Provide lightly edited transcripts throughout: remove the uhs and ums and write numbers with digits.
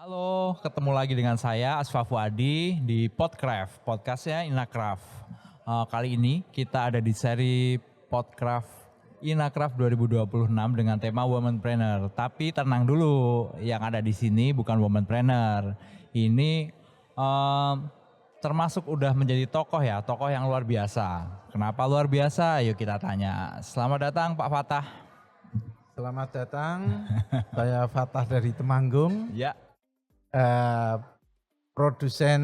Halo, ketemu lagi dengan saya Asfa Fuadi di Podcraft, podcastnya Inacraft. Kali ini kita ada di seri Podcraft Inacraft 2026 dengan tema Womanpreneur. Tapi tenang dulu, yang ada di sini bukan Womanpreneur. Ini termasuk udah menjadi tokoh ya, tokoh yang luar biasa. Kenapa luar biasa? Yuk kita tanya. Selamat datang Pak Fatah. Selamat datang, saya Fatah dari Temanggung, Ya. Produsen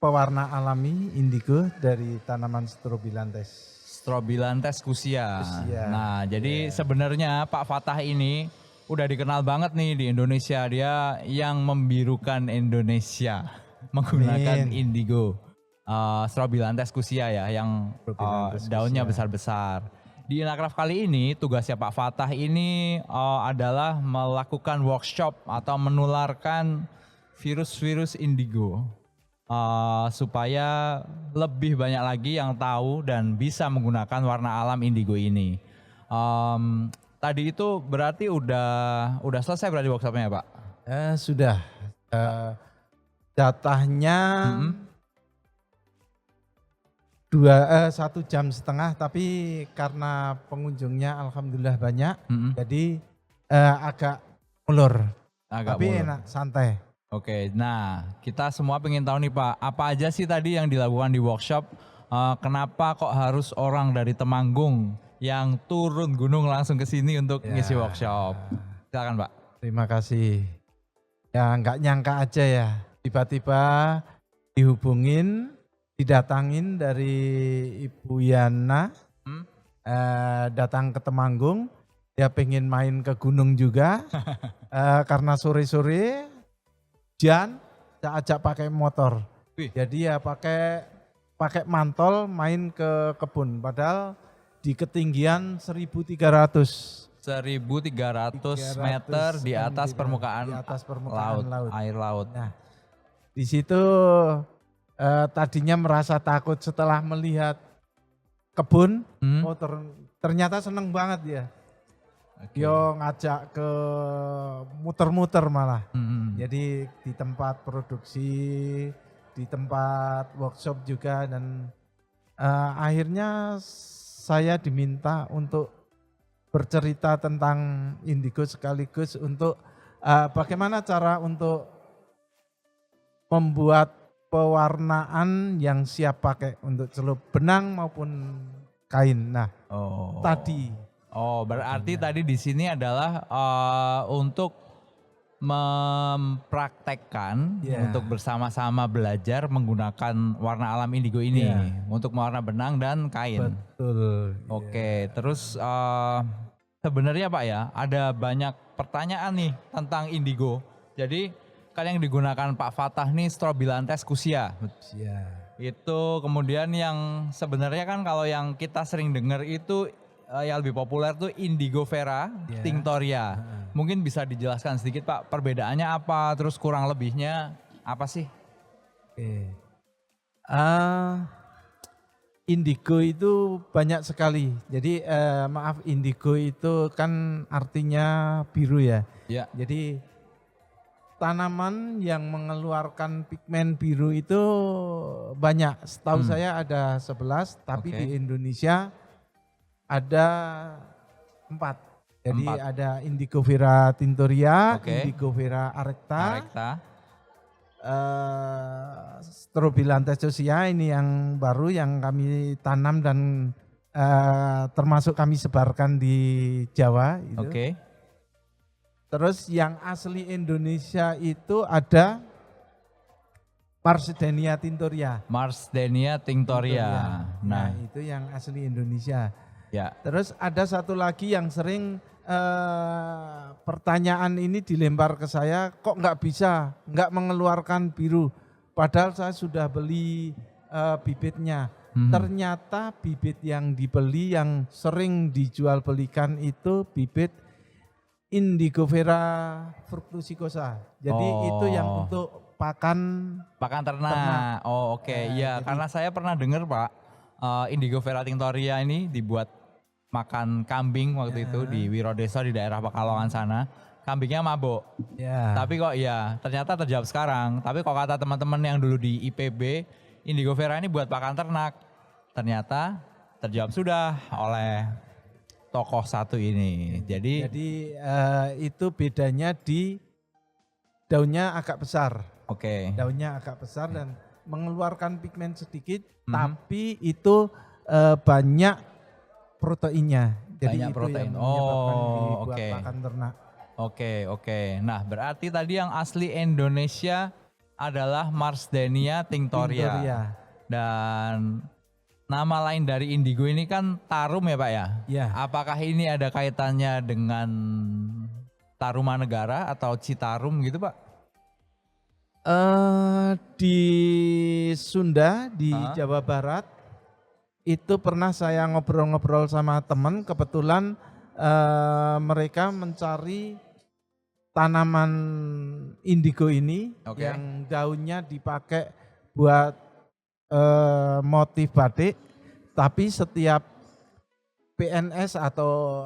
pewarna alami indigo dari tanaman strobilantes. Strobilantes kusia. Kusia. Nah, jadi sebenarnya Pak Fatah ini udah dikenal banget nih di Indonesia. Dia yang membirukan Indonesia menggunakan indigo. Strobilantes kusia ya, yang Strobilantes daunnya kusia. besar-besar. Di Inacraft kali ini tugasnya Pak Fatah ini adalah melakukan workshop atau menularkan virus-virus indigo. Supaya lebih banyak lagi yang tahu dan bisa menggunakan warna alam indigo ini. Tadi itu berarti udah selesai berarti workshopnya Pak? Sudah, jatahnya 1,5 jam, tapi karena pengunjungnya alhamdulillah banyak, jadi agak mulur, tapi mulur. enak, santai. Oke, nah kita semua pengen tahu nih Pak, apa aja sih tadi yang dilakukan di workshop? Kenapa kok harus orang dari Temanggung yang turun gunung langsung ke sini untuk ngisi workshop? Silakan Pak. Terima kasih. Ya nggak nyangka aja ya, tiba-tiba dihubungin, didatangin dari Ibu Yana, datang ke Temanggung, dia pengen main ke gunung juga, karena sore-sore hujan, saya ajak pakai motor. Wih. Jadi ya pakai mantol main ke kebun, padahal di ketinggian 1.300. 1.300 meter di atas permukaan, laut, air laut. Nah, di situ tadinya merasa takut setelah melihat kebun, ternyata seneng banget ya. Yo ngajak ke muter-muter malah. Jadi di tempat produksi, di tempat workshop juga, dan akhirnya saya diminta untuk bercerita tentang indigo sekaligus untuk bagaimana cara untuk membuat pewarnaan yang siap pakai untuk celup benang maupun kain. Nah, tadi. Berarti tadi di sini adalah untuk mempraktekkan, untuk bersama-sama belajar menggunakan warna alam indigo ini untuk mewarna benang dan kain. Betul. Oke, terus sebenarnya Pak ya, ada banyak pertanyaan nih tentang indigo. Jadi kan yang digunakan Pak Fatah nih Strobilantes kusia. Itu kemudian yang sebenarnya kan kalau yang kita sering dengar itu yang lebih populer tuh Indigo Vera Tinctoria. Mungkin bisa dijelaskan sedikit Pak, perbedaannya apa, terus kurang lebihnya apa sih? Indigo itu banyak sekali. Jadi indigo itu kan artinya biru ya. Jadi tanaman yang mengeluarkan pigmen biru itu banyak. Setahu saya ada 11, tapi di Indonesia ada 4. Jadi ada Indigo Vera Tinctoria, Indigo Vera arecta, Strobilantes kusia ini yang baru yang kami tanam dan termasuk kami sebarkan di Jawa. Terus yang asli Indonesia itu ada Marsdenia tinctoria. Nah, itu yang asli Indonesia. Terus ada satu lagi yang sering pertanyaan ini dilempar ke saya, kok nggak mengeluarkan biru, padahal saya sudah beli bibitnya. Ternyata bibit yang dibeli yang sering dijual belikan itu bibit Indigo Vera fructuosa. Jadi itu yang untuk pakan ternak. Karena saya pernah dengar Pak, Indigo Vera Tinctoria ini dibuat makan kambing waktu itu di Wirodeso di daerah Pekalongan sana. kambingnya mabuk. Ya. Tapi kok ya ternyata terjawab sekarang. Tapi kok kata teman-teman yang dulu di IPB, indigo vera ini buat pakan ternak. Ternyata terjawab sudah oleh tokoh satu ini. Jadi itu bedanya di daunnya agak besar. oke. Daunnya agak besar dan mengeluarkan pigmen sedikit, Mhm. tapi itu banyak proteinnya. Jadi Banyak itu protein. yang menyebabkan Oh, dibuat oke. pakan ternak. Oke. Nah, berarti tadi yang asli Indonesia adalah Marsdenia tinctoria. Tinctoria. Dan nama lain dari indigo ini kan tarum ya Pak ya? Ya. Apakah ini ada kaitannya dengan Tarumanegara atau Citarum gitu Pak? Di Sunda, di Hah? Jawa Barat, itu pernah saya ngobrol-ngobrol sama teman, kebetulan mereka mencari tanaman indigo ini Oke. yang daunnya dipakai buat motif batik, tapi setiap PNS atau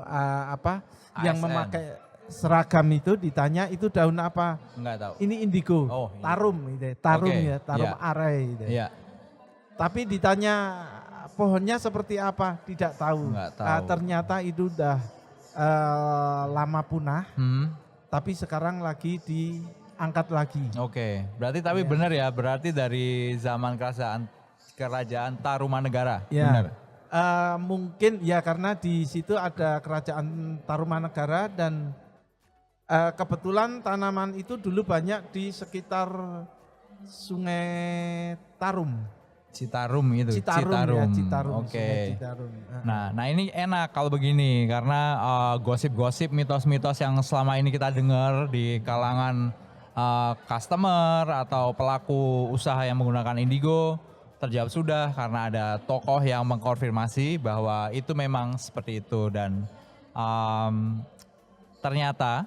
yang ASN. memakai seragam itu ditanya itu daun apa? Enggak tahu. Ini indigo, Oh, indigo. tarum gitu, tarum Oke, ya, tarum iya. arai gitu. Iya. Tapi ditanya pohonnya seperti apa, tidak tahu. Nggak tahu. Ternyata itu udah lama punah, tapi sekarang lagi diangkat lagi. Oke. Berarti tapi benar ya, berarti dari zaman kerajaan Tarumanegara. Ya. Benar. Mungkin ya karena di situ ada kerajaan Tarumanegara dan kebetulan tanaman itu dulu banyak di sekitar Sungai Tarum. Citarum itu. Citarum. Oke. Sungai Citarum. Nah ini enak kalau begini karena gosip-gosip, mitos-mitos yang selama ini kita dengar di kalangan customer atau pelaku usaha yang menggunakan indigo terjawab sudah karena ada tokoh yang mengkonfirmasi bahwa itu memang seperti itu dan ternyata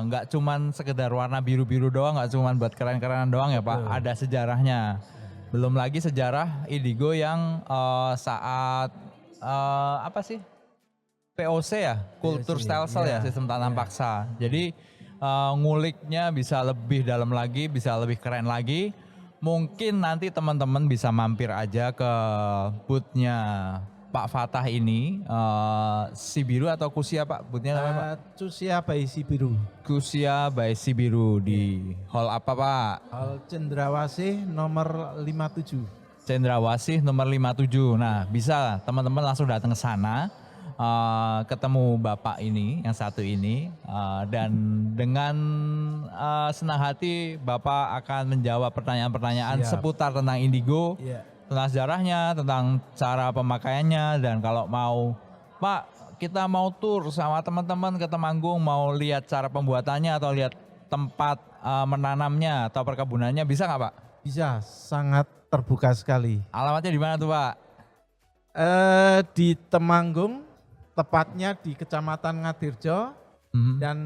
nggak cuman sekedar warna biru-biru doang, nggak cuman buat keren-kerenan doang ya Pak, ada sejarahnya. Belum lagi sejarah indigo yang saat apa sih? POC ya, kultur stem cell ya, sistem tanam paksa. Jadi nguliknya bisa lebih dalam lagi, bisa lebih keren lagi. Mungkin nanti teman-teman bisa mampir aja ke booth-nya Pak Fatah ini, Sibiru atau Kusia Pak, booth-nya namanya Pak? Cusia by Sibiru. Kusia by Sibiru di hall apa Pak? Hal Cendrawasih nomor 57. Cendrawasih nomor 57. Nah bisa teman-teman langsung datang ke sana, ketemu Bapak ini, yang satu ini, dan dengan senang hati Bapak akan menjawab pertanyaan-pertanyaan Siap. seputar tentang indigo, Iya. tentang sejarahnya, tentang cara pemakaiannya, dan kalau mau, Pak kita mau tur sama teman-teman ke Temanggung, mau lihat cara pembuatannya atau lihat tempat menanamnya atau perkebunannya, bisa nggak Pak? Bisa, sangat terbuka sekali. Alamatnya di mana tuh Pak? Di Temanggung, tepatnya di Kecamatan Ngadirjo, dan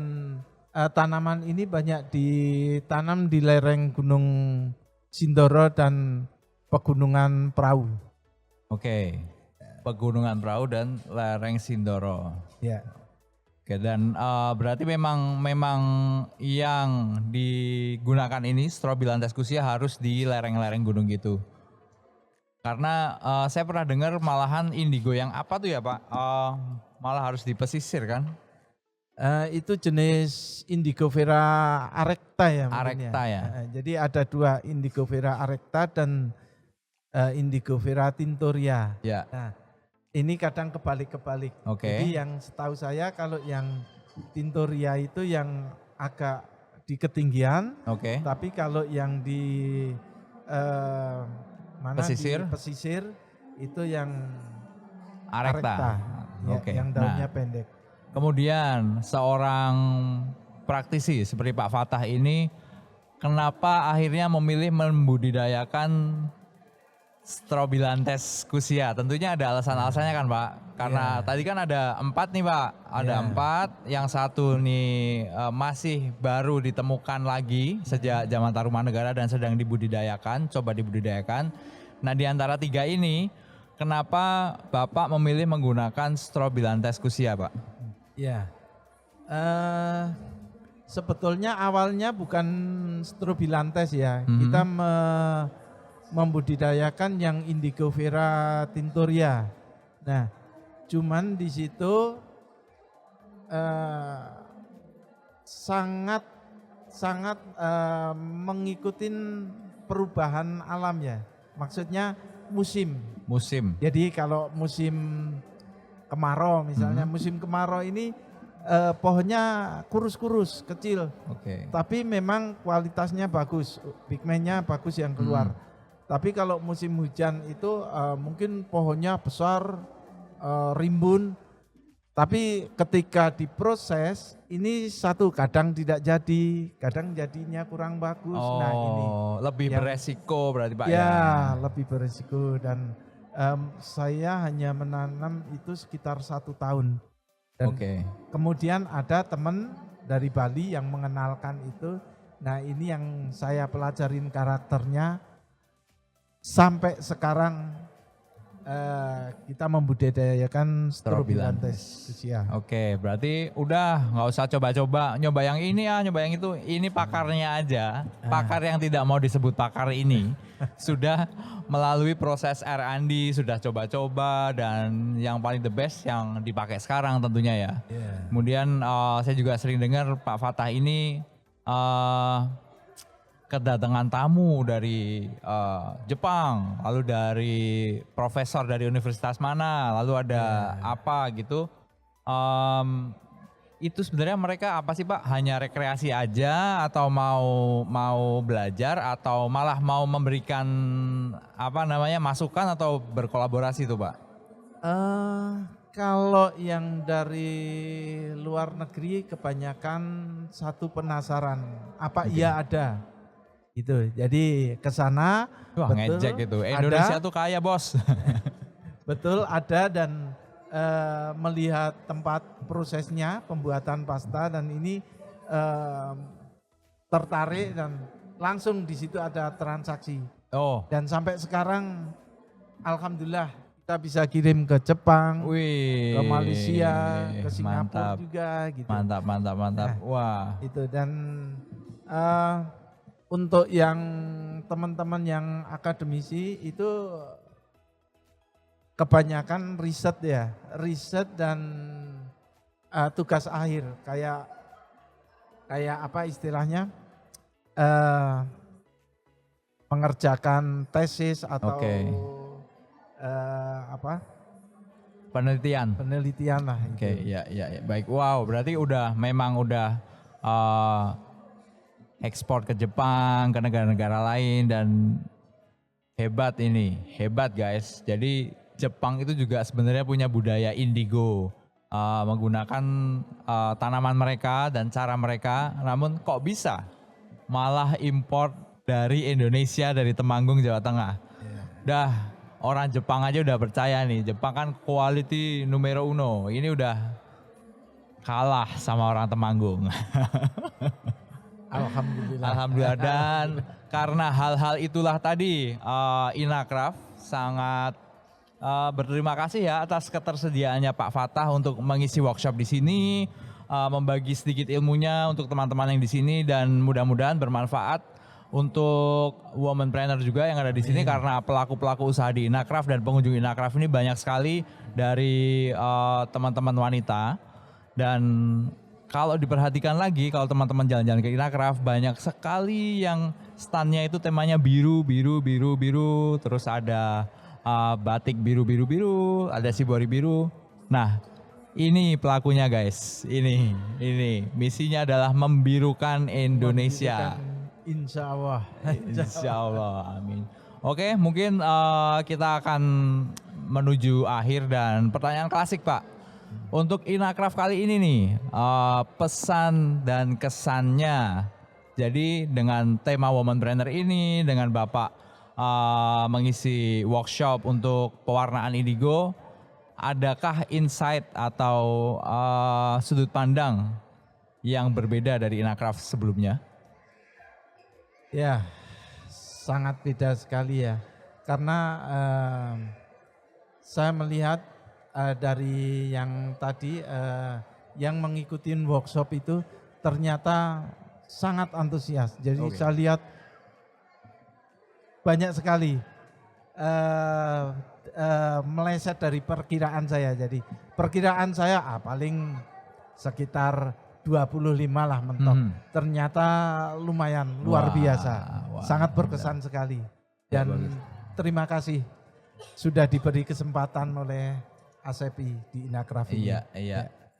tanaman ini banyak ditanam di lereng Gunung Sindoro dan Pegunungan Perahu. Oke, Pegunungan Perahu dan lereng Sindoro. Ya. Oke, dan berarti memang yang digunakan ini Strobilanthes kusia harus di lereng-lereng gunung gitu. Karena saya pernah dengar malahan indigo yang apa tuh ya Pak? Malah harus di pesisir kan? Itu jenis Indigo vera arecta ya. mungkin Arecta ya. Jadi ada dua, Indigo vera arecta dan Indigo vera tinctoria. Ya. Nah, ini kadang kebalik-kebalik. Oke. Jadi yang setahu saya kalau yang tinctoria itu yang agak di ketinggian, Oke. tapi kalau yang di mana Pesisir? di pesisir itu yang Arecta. ya, Oke. yang daunnya Nah, pendek. kemudian seorang praktisi seperti Pak Fatah ini kenapa akhirnya memilih membudidayakan Strobilanthes kusia? Tentunya ada alasan-alasannya kan Pak. Karena tadi kan ada 4 nih Pak. Ada 4, yang satu nih masih baru ditemukan lagi sejak zaman Tarumanegara dan sedang dibudidayakan, coba dibudidayakan. Nah di antara 3 ini, kenapa Bapak memilih menggunakan Strobilanthes kusia Pak? Ya, Eh, Sebetulnya awalnya bukan strobilantes ya. Kita membudidayakan yang Indigo Vera Tinctoria. Nah, cuman di situ sangat sangat mengikuti perubahan alam ya. Maksudnya musim. Musim. Jadi kalau musim kemarau misalnya, musim kemarau ini pohonnya kurus-kurus, kecil. Oke. Tapi memang kualitasnya bagus, pigmennya bagus yang keluar. Tapi kalau musim hujan itu mungkin pohonnya besar, rimbun. Tapi ketika diproses, ini satu kadang tidak jadi, kadang jadinya kurang bagus. Nah ini lebih yang- beresiko berarti Pak ya lebih berisiko dan saya hanya menanam itu sekitar 1 tahun. Dan Oke. kemudian ada teman dari Bali yang mengenalkan itu. Nah ini yang saya pelajarin karakternya sampai sekarang kita membudidayakan strobilantes fuchsia. Oke, berarti udah nggak usah coba-coba nyoba yang ini ya, nyoba yang itu. Ini pakarnya aja, pakar yang tidak mau disebut pakar ini sudah melalui proses R&D, sudah coba-coba dan yang paling the best yang dipakai sekarang tentunya ya. Kemudian saya juga sering dengar Pak Fatah ini kedatangan tamu dari Jepang, lalu dari profesor dari universitas mana, lalu ada apa gitu. Itu sebenarnya mereka apa sih Pak? Hanya rekreasi aja atau mau belajar atau malah mau memberikan masukan atau berkolaborasi tuh Pak? Kalau yang dari luar negeri kebanyakan satu penasaran, apa iya ada? Gitu. Jadi ke sana Wah betul ngejek gitu. Indonesia ada, tuh kaya bos. betul ada dan melihat tempat prosesnya pembuatan pasta dan ini tertarik dan langsung di situ ada transaksi. Oh, Dan sampai sekarang alhamdulillah kita bisa kirim ke Jepang, wih, ke Malaysia, ke Singapura mantap, juga gitu. mantap. Wah, Itu dan untuk yang teman-teman yang akademisi itu kebanyakan riset ya, riset dan tugas akhir kayak apa istilahnya mengerjakan tesis atau penelitian. penelitian lah. Oke, ya, baik. Wow, berarti memang udah ekspor ke Jepang, ke negara-negara lain dan hebat guys. Jadi Jepang itu juga sebenarnya punya budaya indigo, menggunakan tanaman mereka dan cara mereka. Namun kok bisa malah import dari Indonesia, dari Temanggung, Jawa Tengah. Dah orang Jepang aja udah percaya nih, Jepang kan quality numero uno. Ini udah kalah sama orang Temanggung. Alhamdulillah dan karena hal-hal itulah tadi Inacraft sangat berterima kasih ya atas ketersediaannya Pak Fatah untuk mengisi workshop di sini, membagi sedikit ilmunya untuk teman-teman yang di sini dan mudah-mudahan bermanfaat untuk womanpreneur juga yang ada di sini karena pelaku-pelaku usaha di Inacraft dan pengunjung Inacraft ini banyak sekali dari teman-teman wanita. Dan kalau diperhatikan lagi, kalau teman-teman jalan-jalan ke Inacraft banyak sekali yang standnya itu temanya biru, terus ada batik biru, ada shibori biru. Nah, ini pelakunya guys. Ini misinya adalah membirukan Indonesia. Insya Allah. Insya Allah, amin. Oke, mungkin kita akan menuju akhir dan pertanyaan klasik Pak. Untuk Inacraft kali ini nih, pesan dan kesannya. Jadi dengan tema Womanpreneur ini, dengan Bapak mengisi workshop untuk pewarnaan indigo, adakah insight atau sudut pandang yang berbeda dari Inacraft sebelumnya? Ya, sangat beda sekali ya. Karena saya melihat dari yang tadi yang mengikuti workshop itu ternyata sangat antusias. Jadi saya lihat banyak sekali meleset dari perkiraan saya. Jadi perkiraan saya paling sekitar 25 lah mentok. Ternyata lumayan luar biasa. Sangat berkesan sekali. Dan terima kasih sudah diberi kesempatan oleh Asepi di Inakraf ini.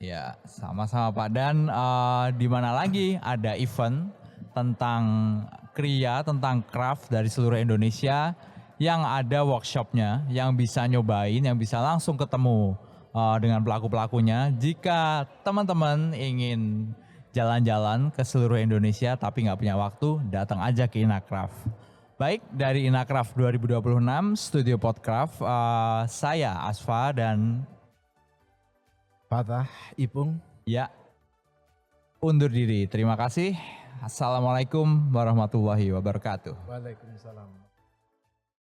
Iya, sama-sama Pak. Dan di mana lagi ada event tentang kriya, tentang craft dari seluruh Indonesia yang ada workshopnya, yang bisa nyobain, yang bisa langsung ketemu dengan pelaku-pelakunya. Jika teman-teman ingin jalan-jalan ke seluruh Indonesia tapi nggak punya waktu, datang aja ke Inakraf. Baik, dari Inakraf 2026, Studio Podcraft, saya Asfa dan Fatah Ipung. Ya, undur diri. Terima kasih. Assalamualaikum warahmatullahi wabarakatuh. Waalaikumsalam.